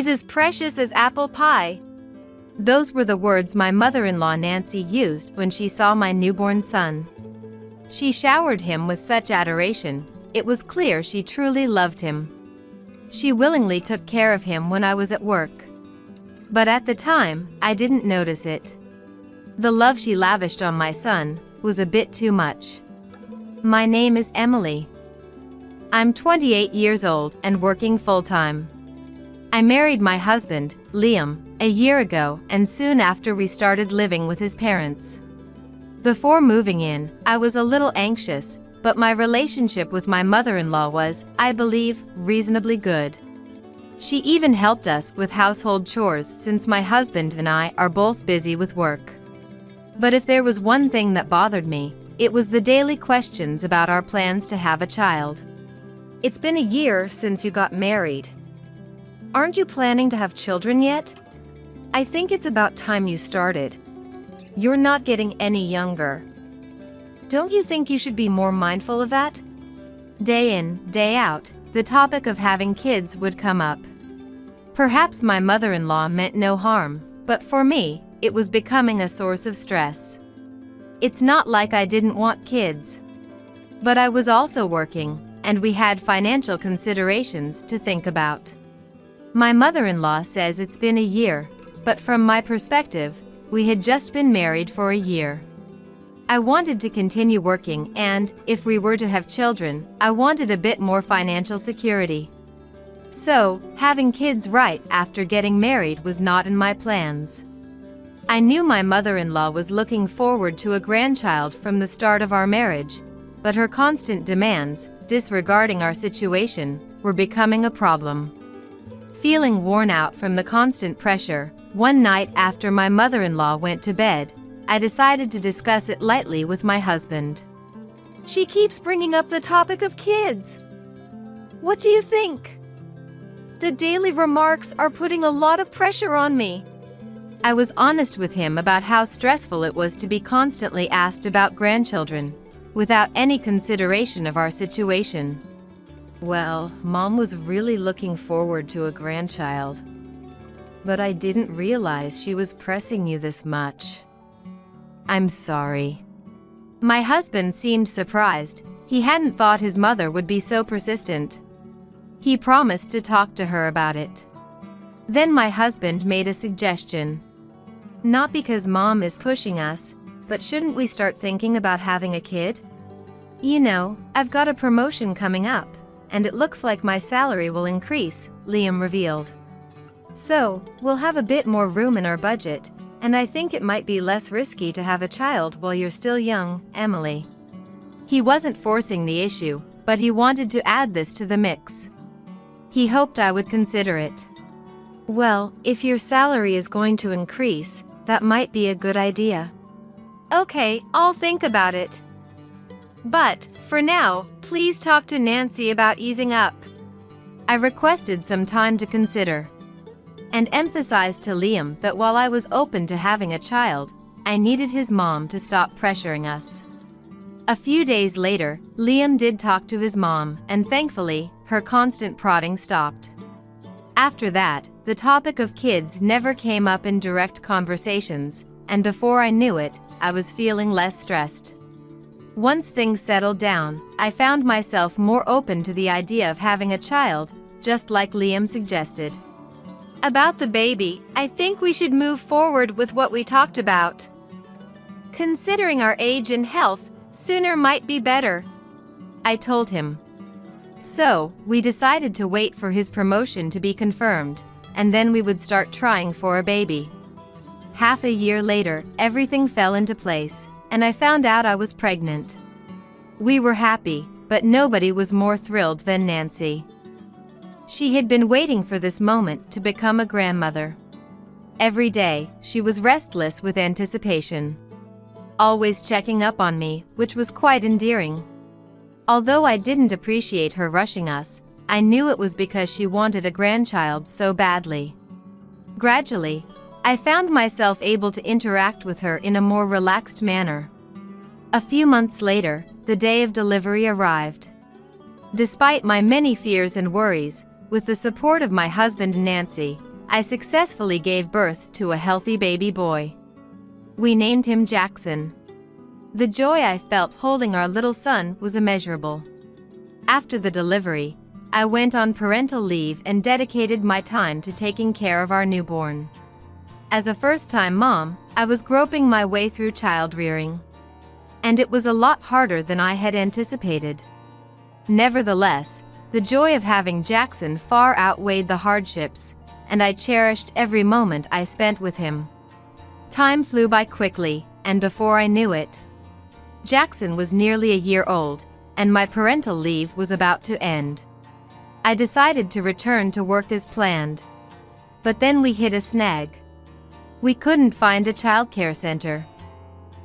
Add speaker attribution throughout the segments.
Speaker 1: He's as precious as apple pie." Those were the words my mother-in-law Nancy used when she saw my newborn son. She showered him with such adoration, it was clear she truly loved him. She willingly took care of him when I was at work. But at the time, I didn't notice it. The love she lavished on my son was a bit too much. My name is Emily. I'm 28 years old and working full-time. I married my husband, Liam, a year ago, and soon after we started living with his parents. Before moving in, I was a little anxious, but my relationship with my mother-in-law was, I believe, reasonably good. She even helped us with household chores since my husband and I are both busy with work. But if there was one thing that bothered me, it was the daily questions about our plans to have a child. "It's been a year since you got married. Aren't you planning to have children yet? I think it's about time you started. You're not getting any younger. Don't you think you should be more mindful of that?" Day in, day out, the topic of having kids would come up. Perhaps my mother-in-law meant no harm, but for me, it was becoming a source of stress. It's not like I didn't want kids. But I was also working, and we had financial considerations to think about. My mother-in-law says it's been a year, but from my perspective, we had just been married for a year. I wanted to continue working and, if we were to have children, I wanted a bit more financial security. So, having kids right after getting married was not in my plans. I knew my mother-in-law was looking forward to a grandchild from the start of our marriage, but her constant demands, disregarding our situation, were becoming a problem. Feeling worn out from the constant pressure, one night after my mother-in-law went to bed, I decided to discuss it lightly with my husband. "She keeps bringing up the topic of kids. What do you think? The daily remarks are putting a lot of pressure on me." I was honest with him about how stressful it was to be constantly asked about grandchildren, without any consideration of our situation. "Well, Mom was really looking forward to a grandchild. But I didn't realize she was pressing you this much. I'm sorry." My husband seemed surprised. He hadn't thought his mother would be so persistent. He promised to talk to her about it. Then my husband made a suggestion. "Not because Mom is pushing us, but shouldn't we start thinking about having a kid? You know, I've got a promotion coming up, and it looks like my salary will increase," Liam revealed. "So, we'll have a bit more room in our budget, and I think it might be less risky to have a child while you're still young, Emily." He wasn't forcing the issue, but he wanted to add this to the mix. He hoped I would consider it. "Well, if your salary is going to increase, that might be a good idea." "Okay, I'll think about it. But, for now, please talk to Nancy about easing up." I requested some time to consider, and emphasized to Liam that while I was open to having a child, I needed his mom to stop pressuring us. A few days later, Liam did talk to his mom, and thankfully, her constant prodding stopped. After that, the topic of kids never came up in direct conversations, and before I knew it, I was feeling less stressed. Once things settled down, I found myself more open to the idea of having a child, just like Liam suggested. "About the baby, I think we should move forward with what we talked about. Considering our age and health, sooner might be better," I told him. So, we decided to wait for his promotion to be confirmed, and then we would start trying for a baby. Half a year later, everything fell into place, and I found out I was pregnant. We were happy, but nobody was more thrilled than Nancy. She had been waiting for this moment to become a grandmother. Every day, she was restless with anticipation, always checking up on me, which was quite endearing. Although I didn't appreciate her rushing us, I knew it was because she wanted a grandchild so badly. Gradually, I found myself able to interact with her in a more relaxed manner. A few months later, the day of delivery arrived. Despite my many fears and worries, with the support of my husband Nancy, I successfully gave birth to a healthy baby boy. We named him Jackson. The joy I felt holding our little son was immeasurable. After the delivery, I went on parental leave and dedicated my time to taking care of our newborn. As a first-time mom, I was groping my way through child rearing. And it was a lot harder than I had anticipated. Nevertheless, the joy of having Jackson far outweighed the hardships, and I cherished every moment I spent with him. Time flew by quickly, and before I knew it, Jackson was nearly a year old, and my parental leave was about to end. I decided to return to work as planned. But then we hit a snag. We couldn't find a childcare center.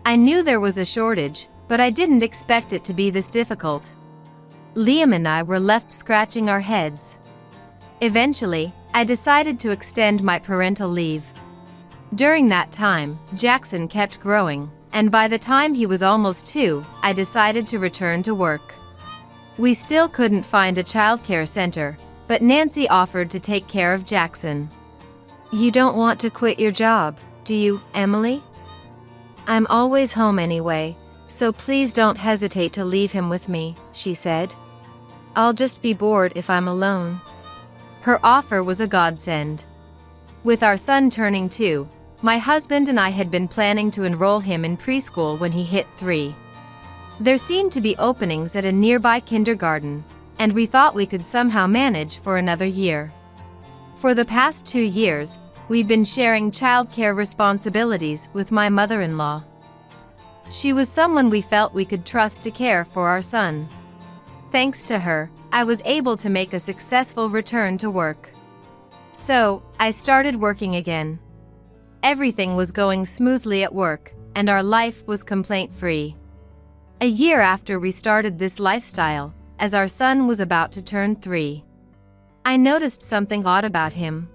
Speaker 1: I knew there was a shortage, but I didn't expect it to be this difficult. Liam and I were left scratching our heads. Eventually, I decided to extend my parental leave. During that time, Jackson kept growing, and by the time he was almost 2, I decided to return to work. We still couldn't find a childcare center, but Nancy offered to take care of Jackson. "You don't want to quit your job, do you, Emily? I'm always home anyway, so please don't hesitate to leave him with me," she said. "I'll just be bored if I'm alone." Her offer was a godsend. With our son turning 2, my husband and I had been planning to enroll him in preschool when he hit 3. There seemed to be openings at a nearby kindergarten, and we thought we could somehow manage for another year. For the past 2 years, we've been sharing childcare responsibilities with my mother-in-law. She was someone we felt we could trust to care for our son. Thanks to her, I was able to make a successful return to work. So, I started working again. Everything was going smoothly at work, and our life was complaint-free. A year after we started this lifestyle, as our son was about to turn 3, I noticed something odd about him.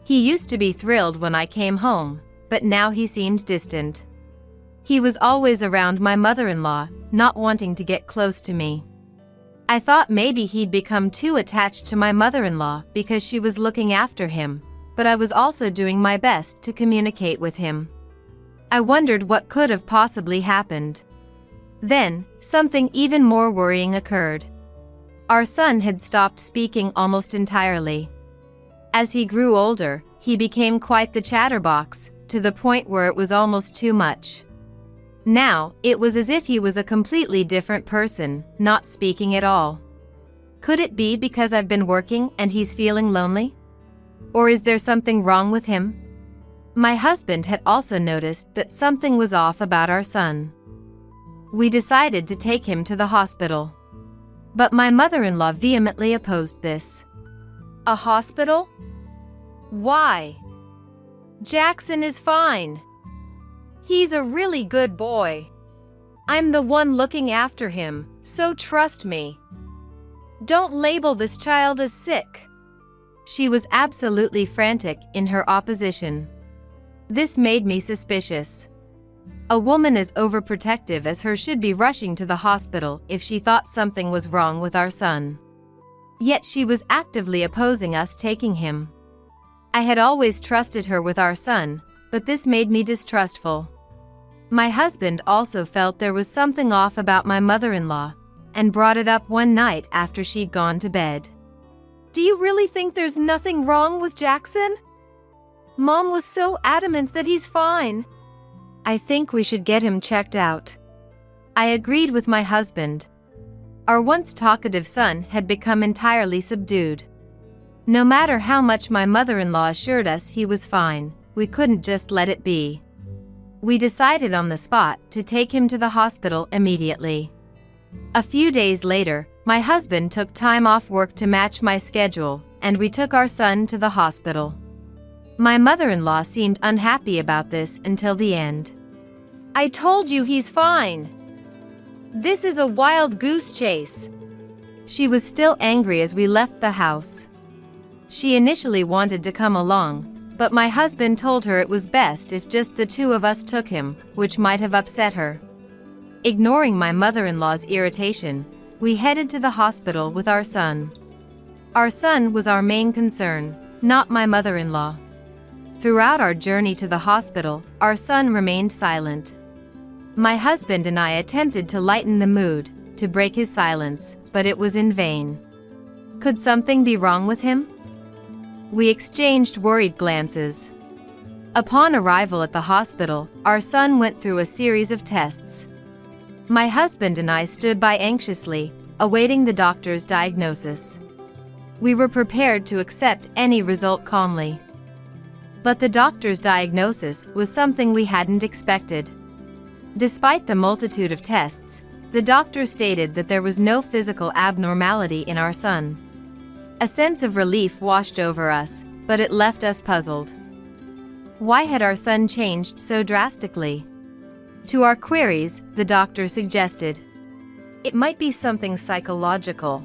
Speaker 1: He used to be thrilled when I came home, but now he seemed distant. He was always around my mother-in-law, not wanting to get close to me. I thought maybe he'd become too attached to my mother-in-law because she was looking after him, but I was also doing my best to communicate with him. I wondered what could have possibly happened. Then, something even more worrying occurred. Our son had stopped speaking almost entirely. As he grew older, he became quite the chatterbox, to the point where it was almost too much. Now, it was as if he was a completely different person, not speaking at all. Could it be because I've been working and he's feeling lonely? Or is there something wrong with him? My husband had also noticed that something was off about our son. We decided to take him to the hospital. But my mother-in-law vehemently opposed this. "A hospital? Why? Jackson is fine. He's a really good boy. I'm the one looking after him, so trust me. Don't label this child as sick." She was absolutely frantic in her opposition. This made me suspicious. A woman as overprotective as her should be rushing to the hospital if she thought something was wrong with our son. Yet she was actively opposing us taking him. I had always trusted her with our son, but this made me distrustful. My husband also felt there was something off about my mother-in-law, and brought it up one night after she'd gone to bed. "Do you really think there's nothing wrong with Jackson? Mom was so adamant that he's fine. I think we should get him checked out." I agreed with my husband. Our once talkative son had become entirely subdued. No matter how much my mother-in-law assured us he was fine, we couldn't just let it be. We decided on the spot to take him to the hospital immediately. A few days later, my husband took time off work to match my schedule, and we took our son to the hospital. My mother-in-law seemed unhappy about this until the end. "I told you he's fine. This is a wild goose chase." She was still angry as we left the house. She initially wanted to come along, but my husband told her it was best if just the 2 of us took him, which might have upset her. Ignoring my mother-in-law's irritation, we headed to the hospital with our son. Our son was our main concern, not my mother-in-law. Throughout our journey to the hospital, our son remained silent. My husband and I attempted to lighten the mood, to break his silence, but it was in vain. Could something be wrong with him? We exchanged worried glances. Upon arrival at the hospital, our son went through a series of tests. My husband and I stood by anxiously, awaiting the doctor's diagnosis. We were prepared to accept any result calmly. But the doctor's diagnosis was something we hadn't expected. Despite the multitude of tests, the doctor stated that there was no physical abnormality in our son. A sense of relief washed over us, but it left us puzzled. Why had our son changed so drastically? To our queries, the doctor suggested, "It might be something psychological.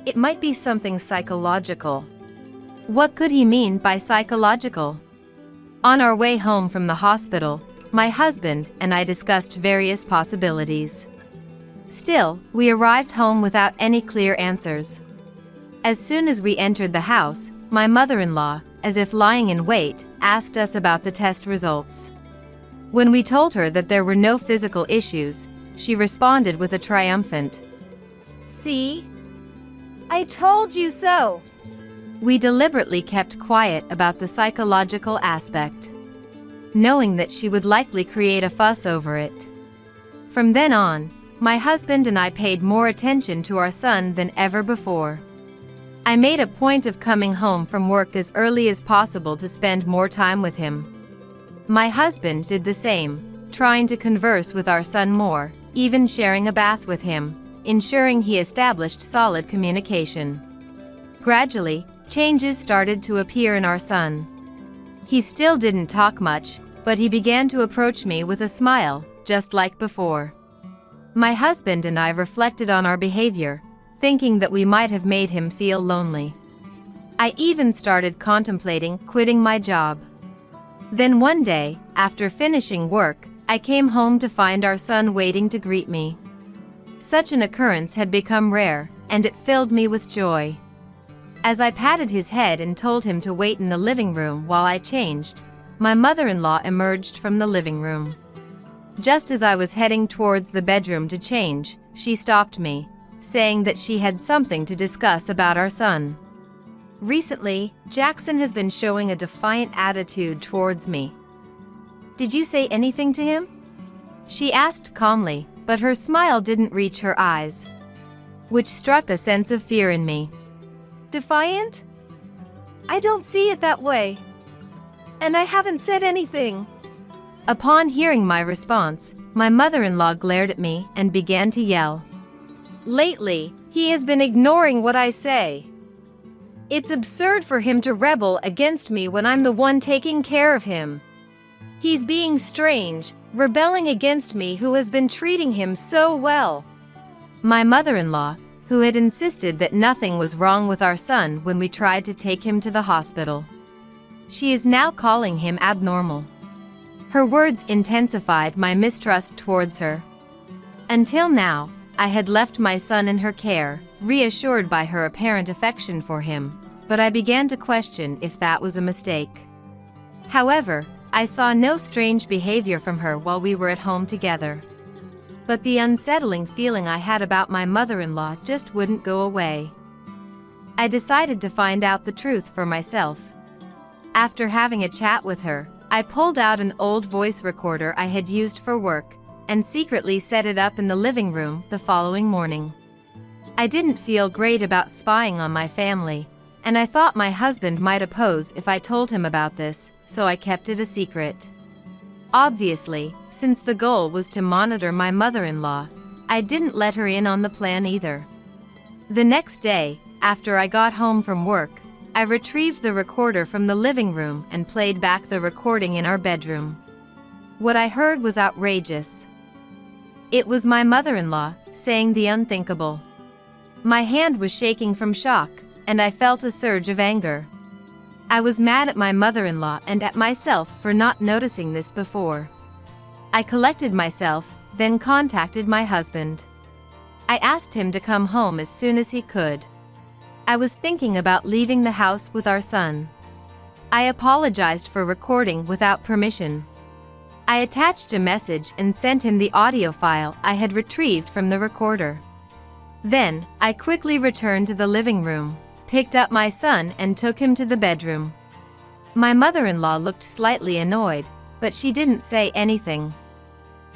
Speaker 1: It might be something psychological." What could he mean by psychological? On our way home from the hospital, my husband and I discussed various possibilities. Still, we arrived home without any clear answers. As soon as we entered the house, my mother-in-law, as if lying in wait, asked us about the test results. When we told her that there were no physical issues, she responded with a triumphant, "See? I told you so!" We deliberately kept quiet about the psychological aspect, knowing that she would likely create a fuss over it. From then on, my husband and I paid more attention to our son than ever before. I made a point of coming home from work as early as possible to spend more time with him. My husband did the same, trying to converse with our son more, even sharing a bath with him, ensuring he established solid communication. Gradually, changes started to appear in our son. He still didn't talk much, but he began to approach me with a smile, just like before. My husband and I reflected on our behavior, thinking that we might have made him feel lonely. I even started contemplating quitting my job. Then one day, after finishing work, I came home to find our son waiting to greet me. Such an occurrence had become rare, and it filled me with joy. As I patted his head and told him to wait in the living room while I changed, my mother-in-law emerged from the living room. Just as I was heading towards the bedroom to change, she stopped me, saying that she had something to discuss about our son. "Recently, Jackson has been showing a defiant attitude towards me. Did you say anything to him?" She asked calmly, but her smile didn't reach her eyes, which struck a sense of fear in me. "Defiant? I don't see it that way. And I haven't said anything." Upon hearing my response, my mother-in-law glared at me and began to yell. "Lately, he has been ignoring what I say. It's absurd for him to rebel against me when I'm the one taking care of him. He's being strange, rebelling against me who has been treating him so well." My mother-in-law, who had insisted that nothing was wrong with our son when we tried to take him to the hospital. She is now calling him abnormal. Her words intensified my mistrust towards her. Until now, I had left my son in her care, reassured by her apparent affection for him, but I began to question if that was a mistake. However, I saw no strange behavior from her while we were at home together. But the unsettling feeling I had about my mother-in-law just wouldn't go away. I decided to find out the truth for myself. After having a chat with her, I pulled out an old voice recorder I had used for work and secretly set it up in the living room the following morning. I didn't feel great about spying on my family, and I thought my husband might oppose if I told him about this, so I kept it a secret. Obviously, since the goal was to monitor my mother-in-law, I didn't let her in on the plan either. The next day, after I got home from work, I retrieved the recorder from the living room and played back the recording in our bedroom. What I heard was outrageous. It was my mother-in-law saying the unthinkable. My hand was shaking from shock, and I felt a surge of anger. I was mad at my mother-in-law and at myself for not noticing this before. I collected myself, then contacted my husband. I asked him to come home as soon as he could. I was thinking about leaving the house with our son. I apologized for recording without permission. I attached a message and sent him the audio file I had retrieved from the recorder. Then, I quickly returned to the living room, picked up my son and took him to the bedroom. My mother-in-law looked slightly annoyed, but she didn't say anything.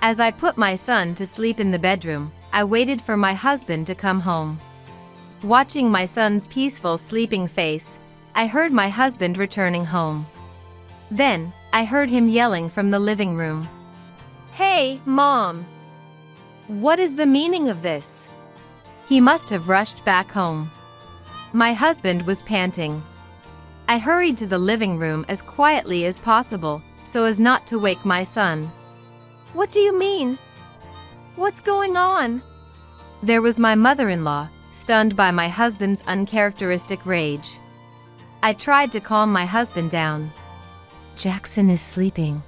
Speaker 1: As I put my son to sleep in the bedroom, I waited for my husband to come home. Watching my son's peaceful sleeping face, I heard my husband returning home. Then, I heard him yelling from the living room. "Hey, Mom! What is the meaning of this?" He must have rushed back home. My husband was panting. I hurried to the living room as quietly as possible, so as not to wake my son. "What do you mean? What's going on?" There was my mother-in-law, stunned by my husband's uncharacteristic rage. I tried to calm my husband down. "Jackson is sleeping."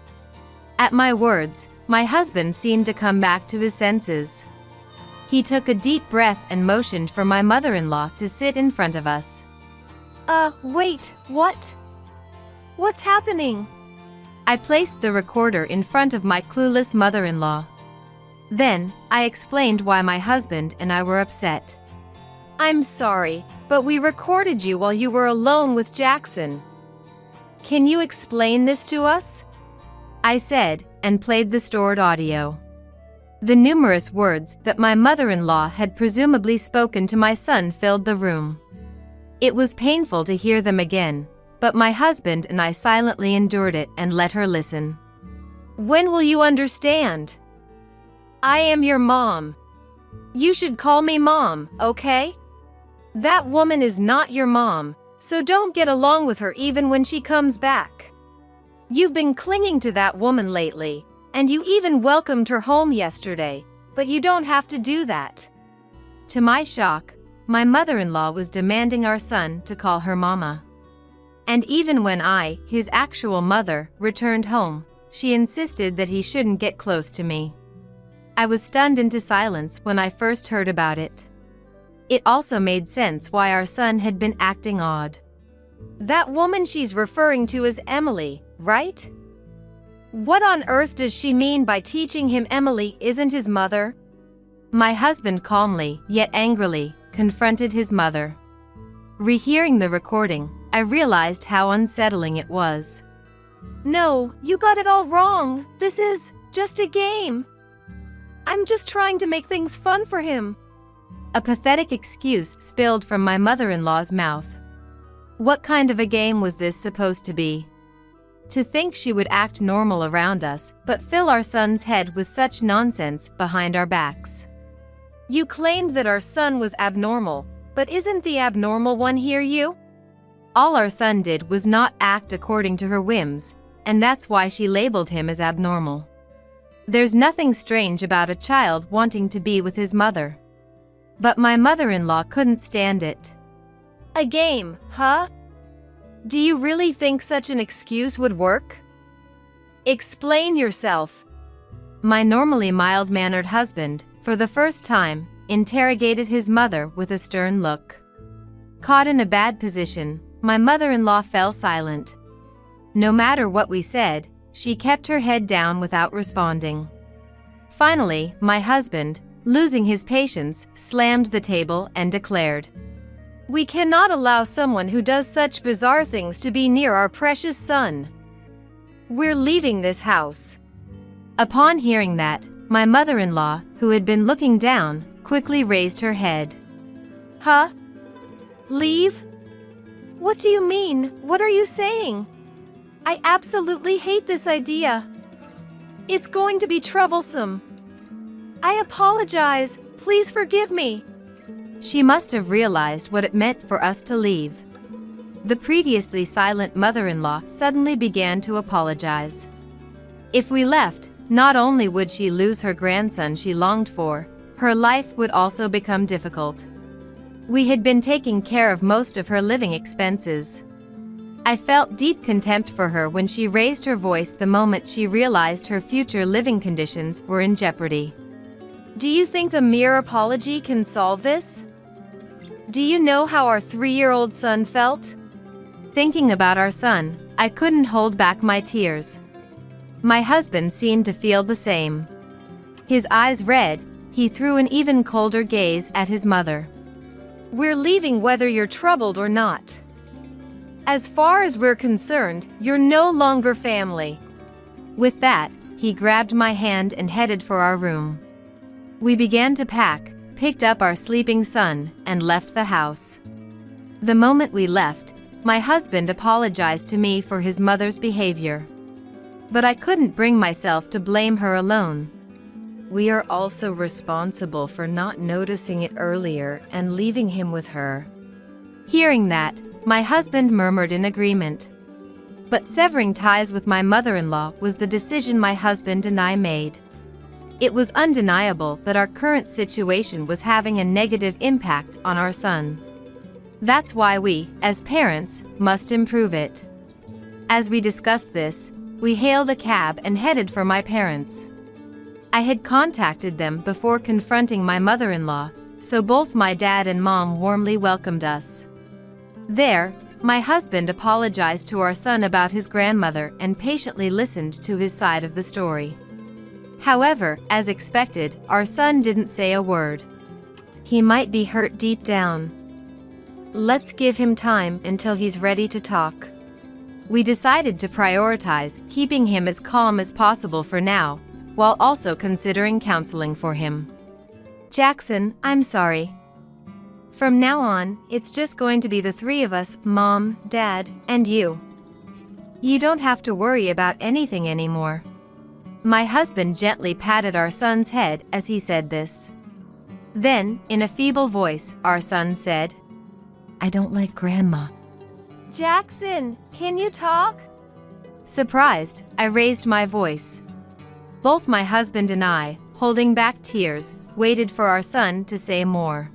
Speaker 1: At my words, my husband seemed to come back to his senses. He took a deep breath and motioned for my mother-in-law to sit in front of us. Wait, what? What's happening?" I placed the recorder in front of my clueless mother-in-law. Then, I explained why my husband and I were upset. "I'm sorry, but we recorded you while you were alone with Jackson. Can you explain this to us?" I said, and played the stored audio. The numerous words that my mother-in-law had presumably spoken to my son filled the room. It was painful to hear them again, but my husband and I silently endured it and let her listen. "When will you understand? I am your mom. You should call me Mom, okay? That woman is not your mom, so don't get along with her even when she comes back. You've been clinging to that woman lately, and you even welcomed her home yesterday, but you don't have to do that." To my shock, my mother-in-law was demanding our son to call her Mama. And even when I, his actual mother, returned home, she insisted that he shouldn't get close to me. I was stunned into silence when I first heard about it. It also made sense why our son had been acting odd. That woman she's referring to is Emily, right? What on earth does she mean by teaching him Emily isn't his mother? My husband calmly, yet angrily, confronted his mother. Rehearing the recording, I realized how unsettling it was. "No, you got it all wrong. This is just a game. I'm just trying to make things fun for him." A pathetic excuse spilled from my mother-in-law's mouth. What kind of a game was this supposed to be? To think she would act normal around us, but fill our son's head with such nonsense behind our backs. "You claimed that our son was abnormal, but isn't the abnormal one here you?" All our son did was not act according to her whims, and that's why she labeled him as abnormal. There's nothing strange about a child wanting to be with his mother. But my mother-in-law couldn't stand it. "A game, huh? Do you really think such an excuse would work? Explain yourself." My normally mild-mannered husband, for the first time, interrogated his mother with a stern look. Caught in a bad position, my mother-in-law fell silent. No matter what we said, she kept her head down without responding. Finally, my husband, losing his patience, slammed the table and declared, "We cannot allow someone who does such bizarre things to be near our precious son. We're leaving this house." Upon hearing that, my mother-in-law, who had been looking down, quickly raised her head. "Huh? Leave? What do you mean? What are you saying? I absolutely hate this idea. It's going to be troublesome. I apologize. Please forgive me." She must have realized what it meant for us to leave. The previously silent mother-in-law suddenly began to apologize. If we left, not only would she lose her grandson she longed for, her life would also become difficult. We had been taking care of most of her living expenses. I felt deep contempt for her when she raised her voice the moment she realized her future living conditions were in jeopardy. "Do you think a mere apology can solve this? Do you know how our 3-year-old son felt? Thinking about our son, I couldn't hold back my tears. My husband seemed to feel the same. His eyes red, he threw an even colder gaze at his mother. We're leaving whether you're troubled or not. As far as we're concerned, you're no longer family. With that, he grabbed my hand and headed for our room. We began to pack, picked up our sleeping son, and left the house. The moment we left, my husband apologized to me for his mother's behavior. But I couldn't bring myself to blame her alone. We are also responsible for not noticing it earlier and leaving him with her. Hearing that, my husband murmured in agreement. But severing ties with my mother-in-law was the decision my husband and I made. It was undeniable that our current situation was having a negative impact on our son. That's why we, as parents, must improve it. As we discussed this, we hailed a cab and headed for my parents. I had contacted them before confronting my mother-in-law, so both my dad and mom warmly welcomed us. There, my husband apologized to our son about his grandmother and patiently listened to his side of the story. However, as expected, our son didn't say a word. He might be hurt deep down. Let's give him time until he's ready to talk. We decided to prioritize keeping him as calm as possible for now, while also considering counseling for him. Jackson, I'm sorry. From now on, it's just going to be the 3 of us, Mom, Dad, and you. You don't have to worry about anything anymore. My husband gently patted our son's head as he said this. Then, in a feeble voice, our son said, I don't like Grandma. Jackson, can you talk? Surprised, I raised my voice. Both my husband and I, holding back tears, waited for our son to say more.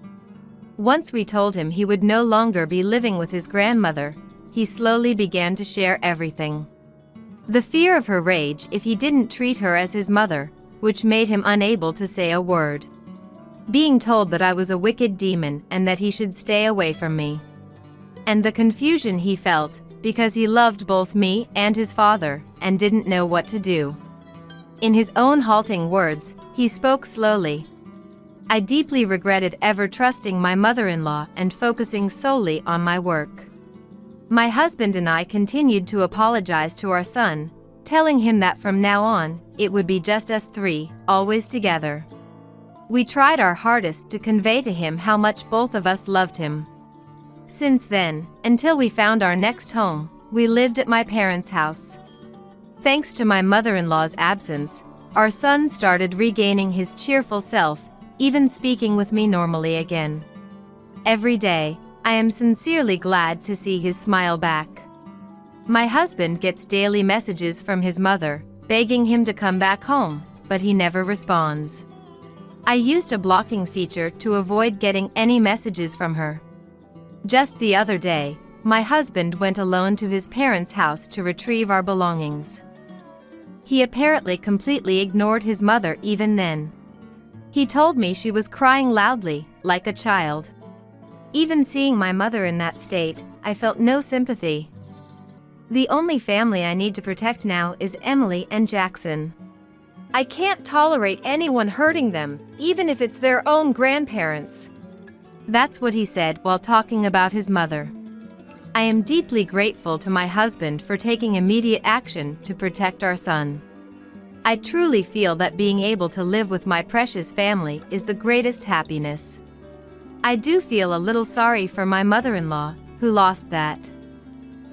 Speaker 1: Once we told him he would no longer be living with his grandmother, he slowly began to share everything. The fear of her rage if he didn't treat her as his mother, which made him unable to say a word. Being told that I was a wicked demon and that he should stay away from me. And the confusion he felt, because he loved both me and his father, and didn't know what to do. In his own halting words, he spoke slowly. I deeply regretted ever trusting my mother-in-law and focusing solely on my work. My husband and I continued to apologize to our son, telling him that from now on, it would be just us 3, always together. We tried our hardest to convey to him how much both of us loved him. Since then, until we found our next home, we lived at my parents' house. Thanks to my mother-in-law's absence, our son started regaining his cheerful self, even speaking with me normally again. Every day, I am sincerely glad to see his smile back. My husband gets daily messages from his mother, begging him to come back home, but he never responds. I used a blocking feature to avoid getting any messages from her. Just the other day, my husband went alone to his parents' house to retrieve our belongings. He apparently completely ignored his mother even then. He told me she was crying loudly, like a child. Even seeing my mother in that state, I felt no sympathy. The only family I need to protect now is Emily and Jackson. I can't tolerate anyone hurting them, even if it's their own grandparents. That's what he said while talking about his mother. I am deeply grateful to my husband for taking immediate action to protect our son. I truly feel that being able to live with my precious family is the greatest happiness. I do feel a little sorry for my mother-in-law, who lost that.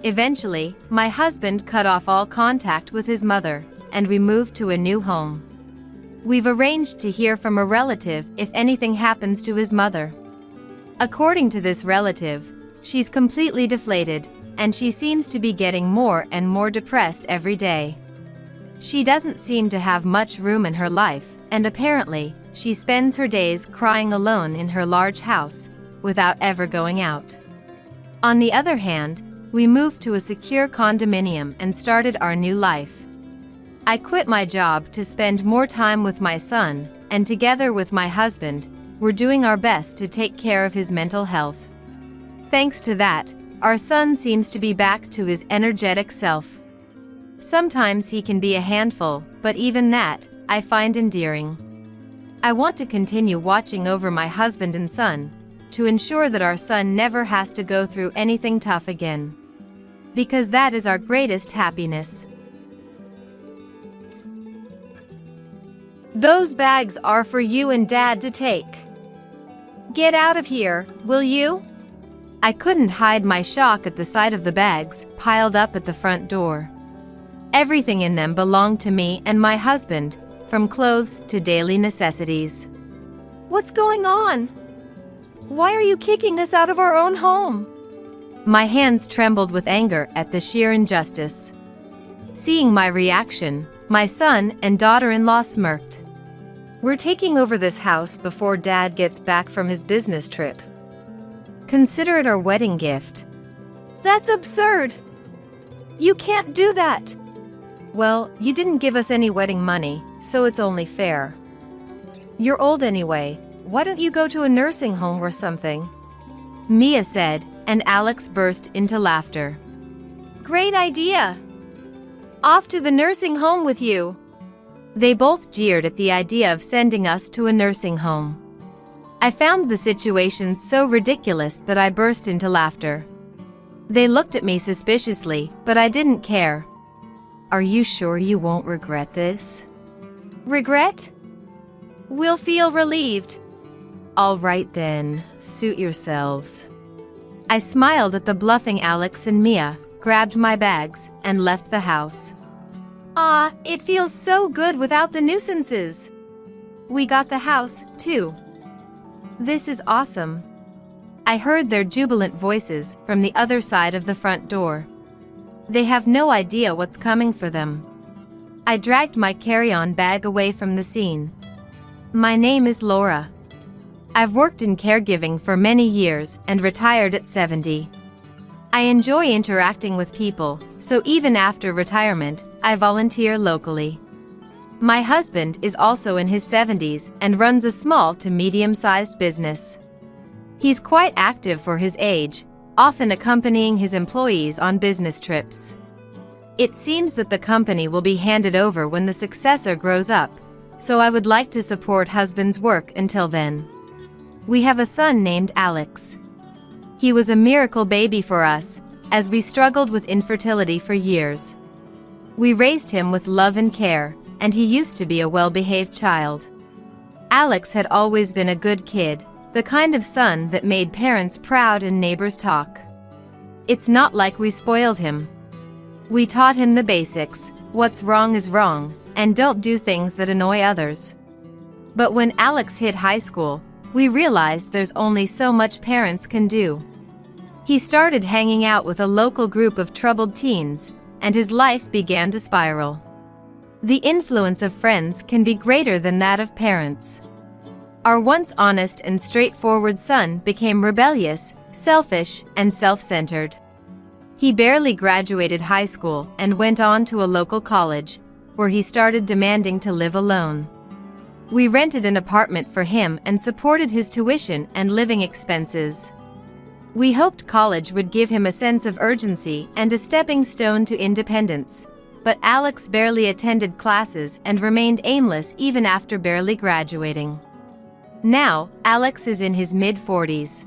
Speaker 1: Eventually, my husband cut off all contact with his mother, and we moved to a new home. We've arranged to hear from a relative if anything happens to his mother. According to this relative, she's completely deflated, and she seems to be getting more and more depressed every day. She doesn't seem to have much room in her life, and apparently, she spends her days crying alone in her large house, without ever going out. On the other hand, we moved to a secure condominium and started our new life. I quit my job to spend more time with my son, and together with my husband, we're doing our best to take care of his mental health. Thanks to that, our son seems to be back to his energetic self. Sometimes he can be a handful, but even that, I find endearing. I want to continue watching over my husband and son, to ensure that our son never has to go through anything tough again. Because that is our greatest happiness. Those bags are for you and Dad to take. Get out of here, will you? I couldn't hide my shock at the sight of the bags piled up at the front door. Everything in them belonged to me and my husband, from clothes to daily necessities. What's going on? Why are you kicking us out of our own home? My hands trembled with anger at the sheer injustice. Seeing my reaction, my son and daughter-in-law smirked. We're taking over this house before Dad gets back from his business trip. Consider it our wedding gift. That's absurd. You can't do that. Well, you didn't give us any wedding money, so it's only fair. You're old anyway, why don't you go to a nursing home or something? Mia said, and Alex burst into laughter. Great idea! Off to the nursing home with you! They both jeered at the idea of sending us to a nursing home. I found the situation so ridiculous that I burst into laughter. They looked at me suspiciously, but I didn't care. Are you sure you won't regret this? Regret? We'll feel relieved. All right then, suit yourselves. I smiled at the bluffing Alex and Mia, grabbed my bags, and left the house. Ah, it feels so good without the nuisances. We got the house, too. This is awesome. I heard their jubilant voices from the other side of the front door. They have no idea what's coming for them. I dragged my carry-on bag away from the scene. My name is Laura. I've worked in caregiving for many years and retired at 70. I enjoy interacting with people, so even after retirement, I volunteer locally. My husband is also in his 70s and runs a small to medium-sized business. He's quite active for his age, often accompanying his employees on business trips. It seems that the company will be handed over when the successor grows up, so I would like to support husband's work until then. We have a son named Alex. He was a miracle baby for us, as we struggled with infertility for years. We raised him with love and care, and he used to be a well-behaved child. Alex had always been a good kid, the kind of son that made parents proud and neighbors talk. It's not like we spoiled him. We taught him the basics, what's wrong is wrong, and don't do things that annoy others. But when Alex hit high school, we realized there's only so much parents can do. He started hanging out with a local group of troubled teens, and his life began to spiral. The influence of friends can be greater than that of parents. Our once honest and straightforward son became rebellious, selfish, and self-centered. He barely graduated high school and went on to a local college, where he started demanding to live alone. We rented an apartment for him and supported his tuition and living expenses. We hoped college would give him a sense of urgency and a stepping stone to independence, but Alex barely attended classes and remained aimless even after barely graduating. Now, Alex is in his mid-40s.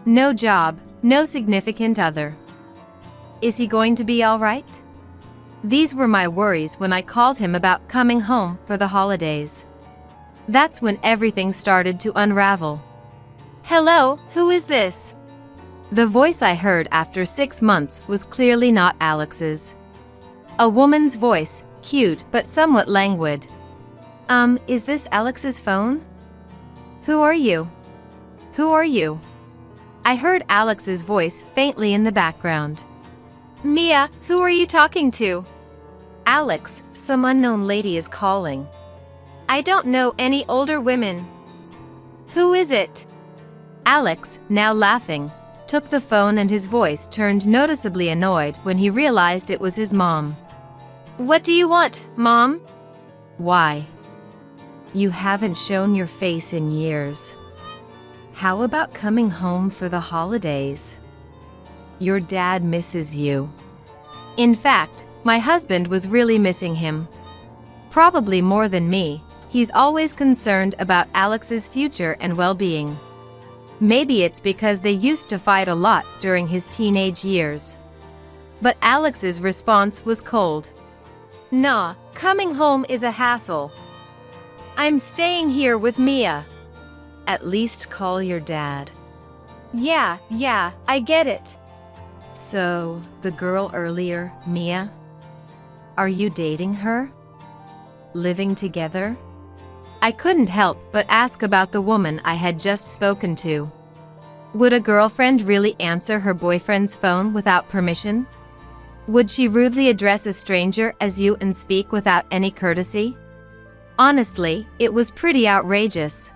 Speaker 1: No job, no significant other. Is he going to be all right? These were my worries when I called him about coming home for the holidays. That's when everything started to unravel. Hello, who is this? The voice I heard after 6 months was clearly not Alex's. A woman's voice, cute but somewhat languid. Is this Alex's phone? Who are you? Who are you? I heard Alex's voice faintly in the background. Mia, who are you talking to? Alex, some unknown lady is calling. I don't know any older women. Who is it? Alex, now laughing, took the phone and his voice turned noticeably annoyed when he realized it was his mom. What do you want, Mom? Why? You haven't shown your face in years. How about coming home for the holidays? Your dad misses you. In fact, my husband was really missing him. Probably more than me. He's always concerned about Alex's future and well-being. Maybe it's because they used to fight a lot during his teenage years. But Alex's response was cold. Nah, coming home is a hassle. I'm staying here with Mia. At least call your dad. Yeah, I get it. So, the girl earlier, Mia? Are you dating her? Living together? I couldn't help but ask about the woman I had just spoken to. Would a girlfriend really answer her boyfriend's phone without permission? Would she rudely address a stranger as you and speak without any courtesy? Honestly, it was pretty outrageous.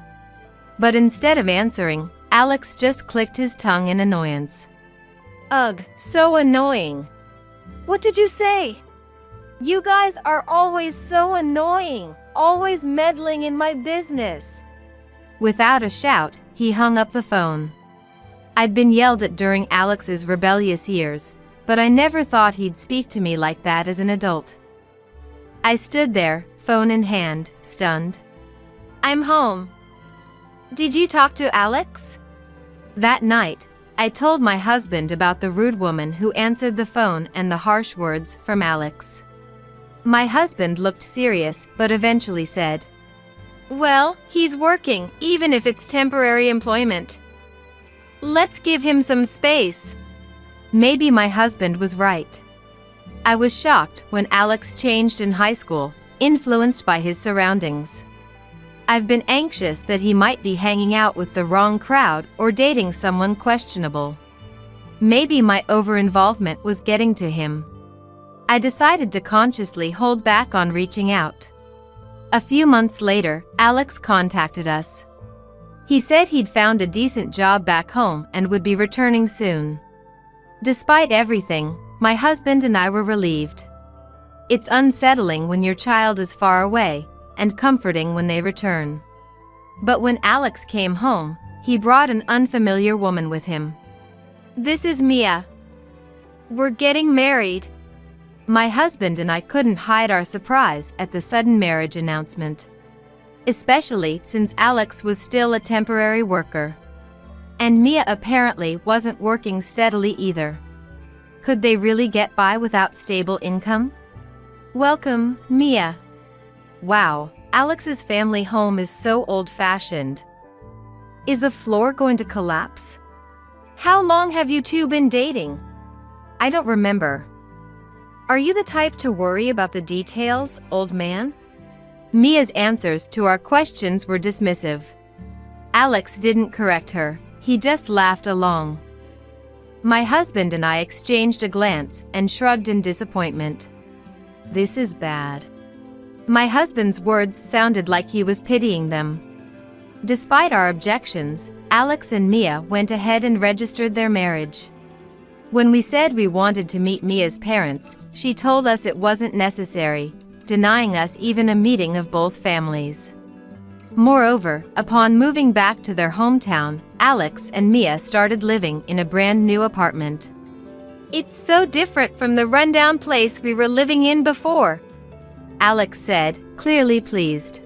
Speaker 1: But instead of answering, Alex just clicked his tongue in annoyance. Ugh, so annoying. What did you say? You guys are always so annoying, always meddling in my business. Without a shout, he hung up the phone. I'd been yelled at during Alex's rebellious years, but I never thought he'd speak to me like that as an adult. I stood there, phone in hand, stunned. I'm home. Did you talk to Alex? That night, I told my husband about the rude woman who answered the phone and the harsh words from Alex. My husband looked serious but eventually said, Well, he's working, even if it's temporary employment. Let's give him some space. Maybe my husband was right. I was shocked when Alex changed in high school, influenced by his surroundings. I've been anxious that he might be hanging out with the wrong crowd or dating someone questionable. Maybe my over-involvement was getting to him. I decided to consciously hold back on reaching out. A few months later, Alex contacted us. He said he'd found a decent job back home and would be returning soon. Despite everything, my husband and I were relieved. It's unsettling when your child is far away, and comforting when they return. But when Alex came home, he brought an unfamiliar woman with him. This is Mia. We're getting married. My husband and I couldn't hide our surprise at the sudden marriage announcement. Especially since Alex was still a temporary worker. And Mia apparently wasn't working steadily either. Could they really get by without stable income? Welcome, Mia. Wow, Alex's family home is so old-fashioned. Is the floor going to collapse? How long have you two been dating? I don't remember. Are you the type to worry about the details, old man? Mia's answers to our questions were dismissive. Alex didn't correct her, he just laughed along. My husband and I exchanged a glance and shrugged in disappointment. This is bad. My husband's words sounded like he was pitying them. Despite our objections, Alex and Mia went ahead and registered their marriage. When we said we wanted to meet Mia's parents, she told us it wasn't necessary, denying us even a meeting of both families. Moreover, upon moving back to their hometown, Alex and Mia started living in a brand new apartment. It's so different from the rundown place we were living in before, Alex said, clearly pleased.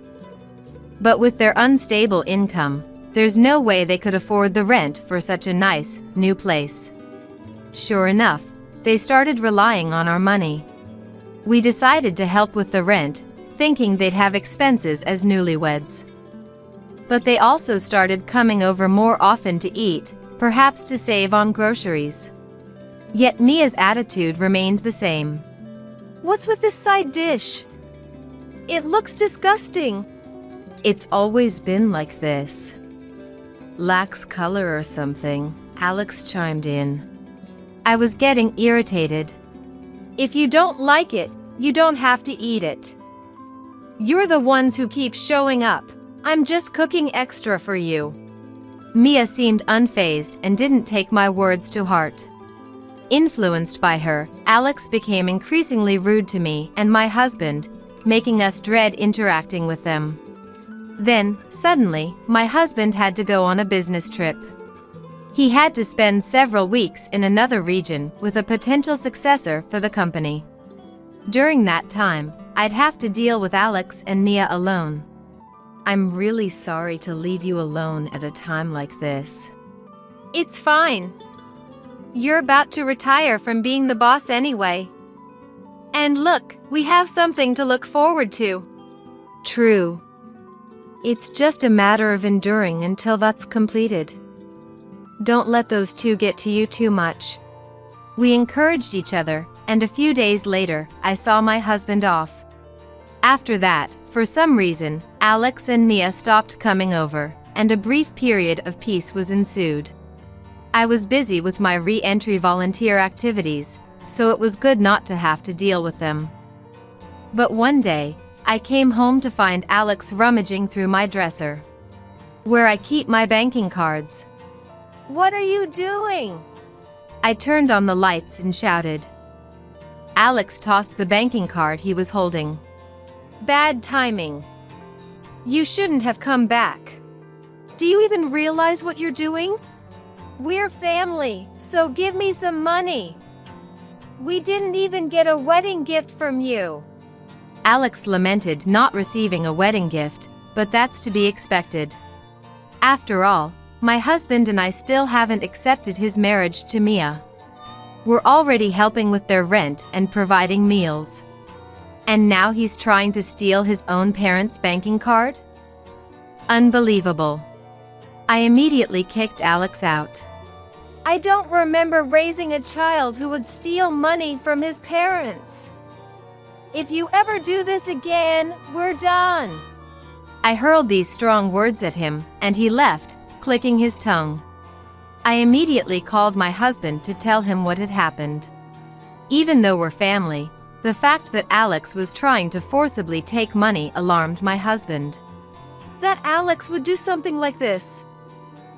Speaker 1: But with their unstable income, there's no way they could afford the rent for such a nice, new place. Sure enough, they started relying on our money. We decided to help with the rent, thinking they'd have expenses as newlyweds. But they also started coming over more often to eat, perhaps to save on groceries. Yet Mia's attitude remained the same. What's with this side dish? It looks disgusting. It's always been like this. Lacks color or something, Alex chimed in. I was getting irritated. If you don't like it, you don't have to eat it. You're the ones who keep showing up. I'm just cooking extra for you. Mia seemed unfazed and didn't take my words to heart. Influenced by her, Alex became increasingly rude to me and my husband, making us dread interacting with them. Then, suddenly, my husband had to go on a business trip. He had to spend several weeks in another region with a potential successor for the company. During that time, I'd have to deal with Alex and Mia alone. I'm really sorry to leave you alone at a time like this. It's fine. You're about to retire from being the boss anyway. And look, we have something to look forward to. True. It's just a matter of enduring until that's completed. Don't let those two get to you too much. We encouraged each other, and a few days later, I saw my husband off. After that, for some reason, Alex and Mia stopped coming over, and a brief period of peace was ensued. I was busy with my re-entry volunteer activities, so it was good not to have to deal with them. But one day, I came home to find Alex rummaging through my dresser, where I keep my banking cards. What are you doing? I turned on the lights and shouted. Alex tossed the banking card he was holding. Bad timing. You shouldn't have come back. Do you even realize what you're doing? We're family, so give me some money. We didn't even get a wedding gift from you. Alex lamented not receiving a wedding gift, but that's to be expected. After all, my husband and I still haven't accepted his marriage to Mia. We're already helping with their rent and providing meals. And now he's trying to steal his own parents' banking card? Unbelievable. I immediately kicked Alex out. I don't remember raising a child who would steal money from his parents. If you ever do this again, we're done. I hurled these strong words at him, and he left, clicking his tongue. I immediately called my husband to tell him what had happened. Even though we're family, the fact that Alex was trying to forcibly take money alarmed my husband. That Alex would do something like this.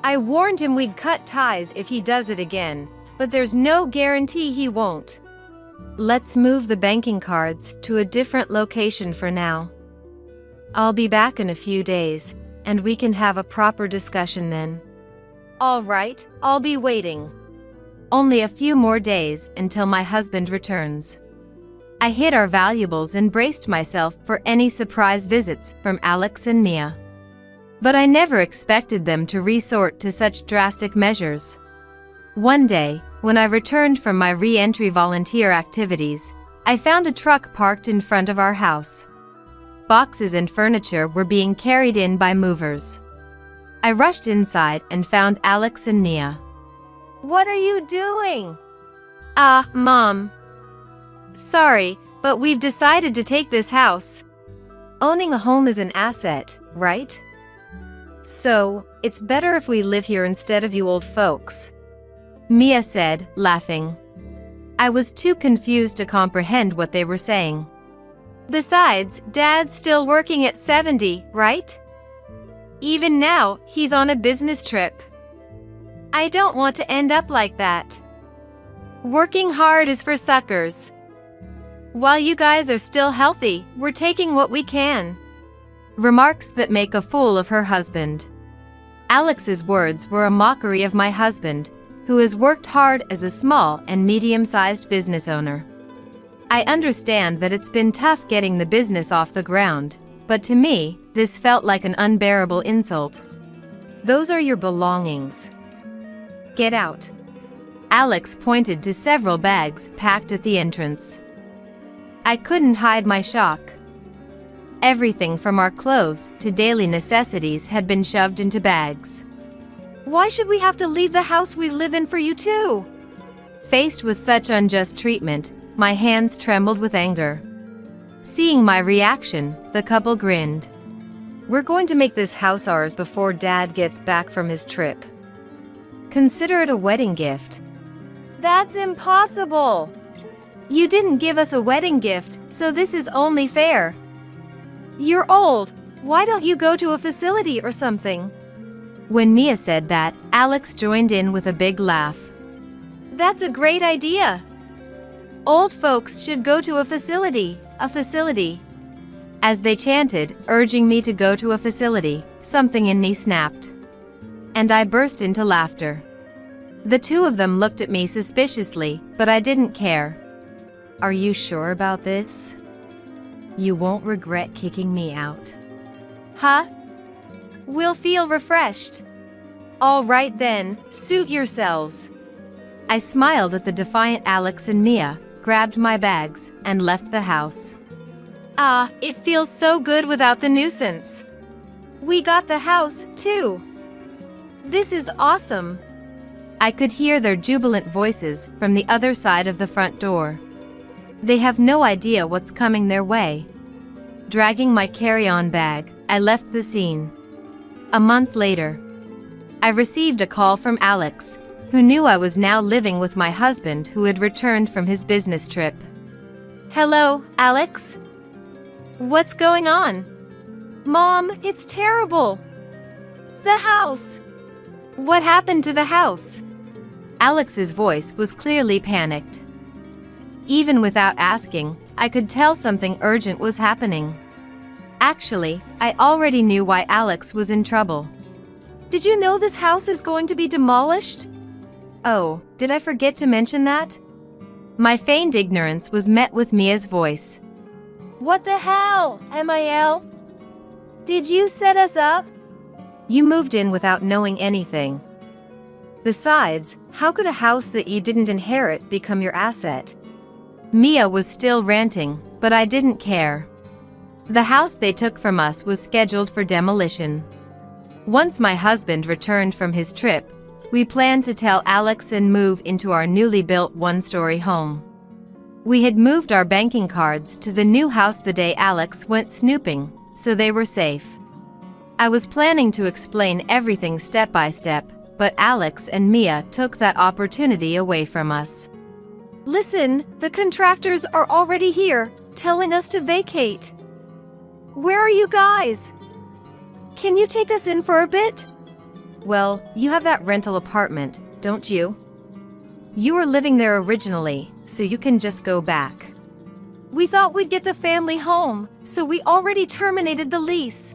Speaker 1: I warned him we'd cut ties if he does it again, but there's no guarantee he won't. Let's move the banking cards to a different location for now. I'll be back in a few days, and we can have a proper discussion then. All right, I'll be waiting. Only a few more days until my husband returns. I hid our valuables and braced myself for any surprise visits from Alex and Mia. But I never expected them to resort to such drastic measures. One day, when I returned from my re-entry volunteer activities, I found a truck parked in front of our house. Boxes and furniture were being carried in by movers. I rushed inside and found Alex and Mia. What are you doing? Mom. Sorry, but we've decided to take this house. Owning a home is an asset, right? So, it's better if we live here instead of you old folks. Mia said, laughing. I was too confused to comprehend what they were saying. Besides, Dad's still working at 70, right? Even now, he's on a business trip. I don't want to end up like that. Working hard is for suckers. While you guys are still healthy, we're taking what we can. Remarks that make a fool of her husband. Alex's words were a mockery of my husband, who has worked hard as a small and medium-sized business owner. I understand that it's been tough getting the business off the ground, but to me, this felt like an unbearable insult. Those are your belongings. Get out. Alex pointed to several bags packed at the entrance. I couldn't hide my shock. Everything from our clothes to daily necessities had been shoved into bags. Why should we have to leave the house we live in for you too? Faced with such unjust treatment, my hands trembled with anger. Seeing my reaction, the couple grinned. We're going to make this house ours before Dad gets back from his trip. Consider it a wedding gift. That's impossible! You didn't give us a wedding gift, so this is only fair. You're old. Why don't you go to a facility or something? When Mia said that, Alex joined in with a big laugh. That's a great idea. Old folks should go to a facility. As they chanted, urging me to go to a facility, something in me snapped. And I burst into laughter. The two of them looked at me suspiciously, but I didn't care. Are you sure about this? You won't regret kicking me out. Huh? We'll feel refreshed. All right then, suit yourselves. I smiled at the defiant Alex and Mia, grabbed my bags, and left the house. Ah, it feels so good without the nuisance. We got the house, too. This is awesome. I could hear their jubilant voices from the other side of the front door. They have no idea what's coming their way. Dragging my carry-on bag, I left the scene. A month later, I received a call from Alex, who knew I was now living with my husband who had returned from his business trip. Hello, Alex? What's going on? Mom, it's terrible. The house. What happened to the house? Alex's voice was clearly panicked. Even without asking, I could tell something urgent was happening. Actually, I already knew why Alex was in trouble. Did you know this house is going to be demolished? Oh, did I forget to mention that? My feigned ignorance was met with Mia's voice. What the hell, Mil? Did you set us up? You moved in without knowing anything. Besides, how could a house that you didn't inherit become your asset? Mia was still ranting, but I didn't care. The house they took from us was scheduled for demolition. Once my husband returned from his trip, we planned to tell Alex and move into our newly built one-story home. We had moved our banking cards to the new house the day Alex went snooping, so they were safe. I was planning to explain everything step by step, but Alex and Mia took that opportunity away from us. Listen, the contractors are already here, telling us to vacate. Where are you guys? Can you take us in for a bit? Well, you have that rental apartment, don't you? You were living there originally, so you can just go back. We thought we'd get the family home, so we already terminated the lease.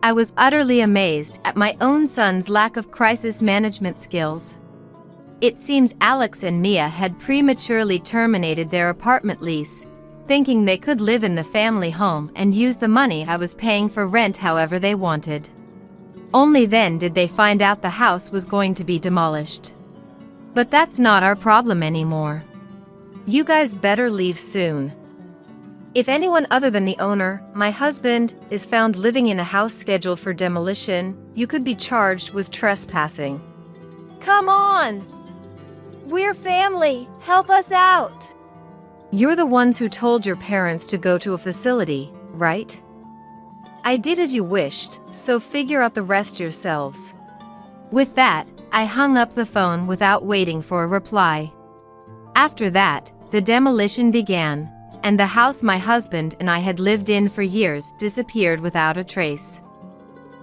Speaker 1: I was utterly amazed at my own son's lack of crisis management skills. It seems Alex and Mia had prematurely terminated their apartment lease, thinking they could live in the family home and use the money I was paying for rent however they wanted. Only then did they find out the house was going to be demolished. But that's not our problem anymore. You guys better leave soon. If anyone other than the owner, my husband, is found living in a house scheduled for demolition, you could be charged with trespassing. Come on! We're family, help us out! You're the ones who told your parents to go to a facility, right? I did as you wished, so figure out the rest yourselves. With that, I hung up the phone without waiting for a reply. After that, the demolition began, and the house my husband and I had lived in for years disappeared without a trace.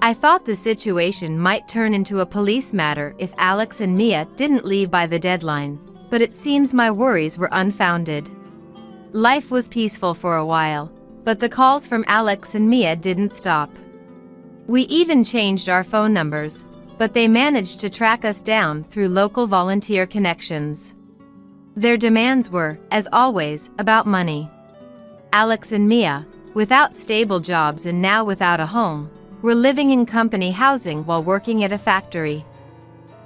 Speaker 1: I thought the situation might turn into a police matter if Alex and Mia didn't leave by the deadline, but it seems my worries were unfounded. Life was peaceful for a while, but the calls from Alex and Mia didn't stop. We even changed our phone numbers, but they managed to track us down through local volunteer connections. Their demands were, as always, about money. Alex and Mia, without stable jobs and now without a home, were living in company housing while working at a factory.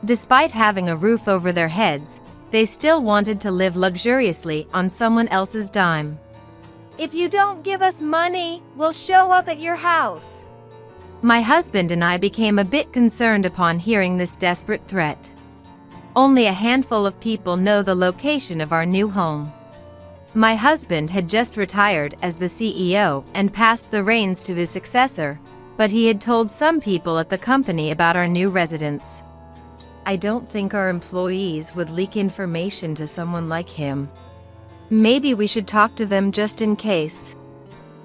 Speaker 1: Despite having a roof over their heads, they still wanted to live luxuriously on someone else's dime. If you don't give us money, we'll show up at your house. My husband and I became a bit concerned upon hearing this desperate threat. Only a handful of people know the location of our new home. My husband had just retired as the CEO and passed the reins to his successor, but he had told some people at the company about our new residence. I don't think our employees would leak information to someone like him. Maybe we should talk to them just in case.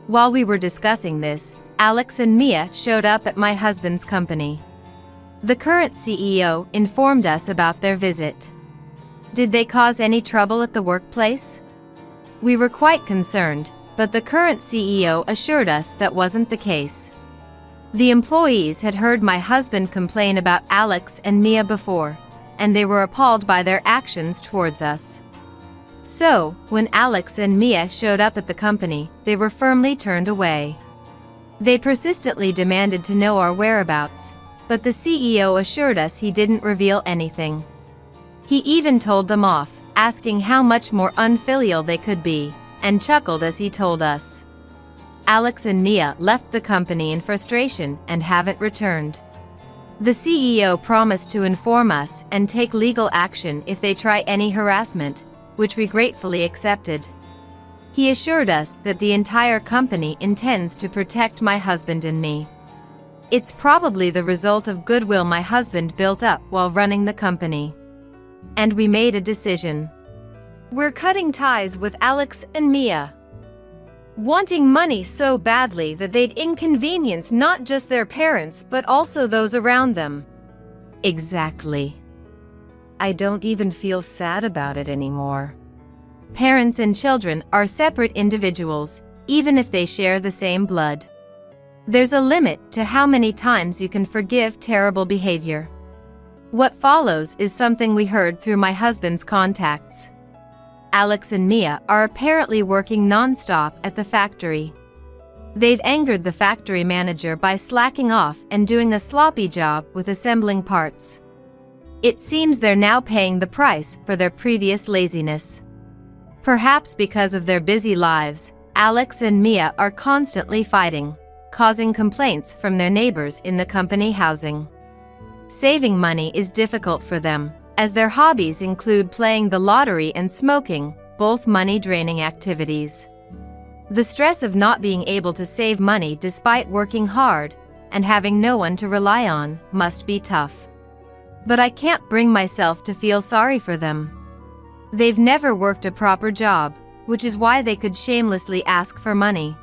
Speaker 1: While we were discussing this, Alex and Mia showed up at my husband's company. The current CEO informed us about their visit. Did they cause any trouble at the workplace? We were quite concerned, but the current CEO assured us that wasn't the case. The employees had heard my husband complain about Alex and Mia before, and they were appalled by their actions towards us. So, when Alex and Mia showed up at the company, they were firmly turned away. They persistently demanded to know our whereabouts, but the CEO assured us he didn't reveal anything. He even told them off, asking how much more unfilial they could be, and chuckled as he told us. Alex and Mia left the company in frustration and haven't returned. The CEO promised to inform us and take legal action if they try any harassment, which we gratefully accepted. He assured us that the entire company intends to protect my husband and me. It's probably the result of goodwill my husband built up while running the company. And we made a decision. We're cutting ties with Alex and Mia. Wanting money so badly that they'd inconvenience not just their parents but also those around them. Exactly. I don't even feel sad about it anymore. Parents and children are separate individuals, even if they share the same blood. There's a limit to how many times you can forgive terrible behavior. What follows is something we heard through my husband's contacts. Alex and Mia are apparently working non-stop at the factory. They've angered the factory manager by slacking off and doing a sloppy job with assembling parts. It seems they're now paying the price for their previous laziness. Perhaps because of their busy lives, Alex and Mia are constantly fighting, causing complaints from their neighbors in the company housing. Saving money is difficult for them, as their hobbies include playing the lottery and smoking, both money-draining activities. The stress of not being able to save money despite working hard and having no one to rely on must be tough. But I can't bring myself to feel sorry for them. They've never worked a proper job, which is why they could shamelessly ask for money.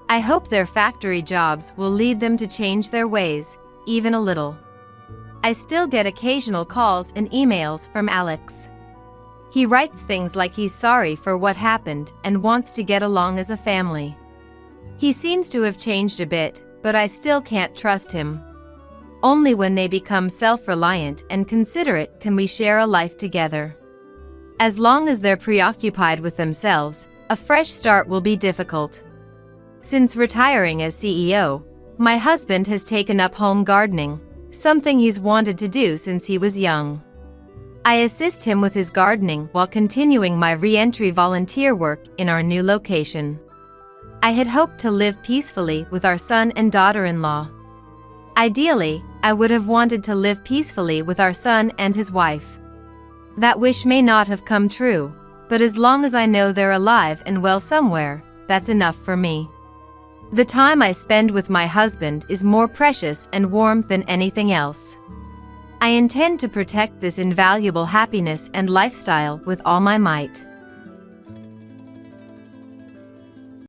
Speaker 1: I hope their factory jobs will lead them to change their ways, even a little. I still get occasional calls and emails from Alex. He writes things like he's sorry for what happened and wants to get along as a family. He seems to have changed a bit, but I still can't trust him. Only when they become self-reliant and considerate can we share a life together. As long as they're preoccupied with themselves, a fresh start will be difficult. Since retiring as CEO, my husband has taken up home gardening, something he's wanted to do since he was young. I assist him with his gardening while continuing my re-entry volunteer work in our new location. I had hoped to live peacefully with our son and daughter-in-law. Ideally, I would have wanted to live peacefully with our son and his wife. That wish may not have come true, but as long as I know they're alive and well somewhere, that's enough for me. The time I spend with my husband is more precious and warm than anything else. I intend to protect this invaluable happiness and lifestyle with all my might.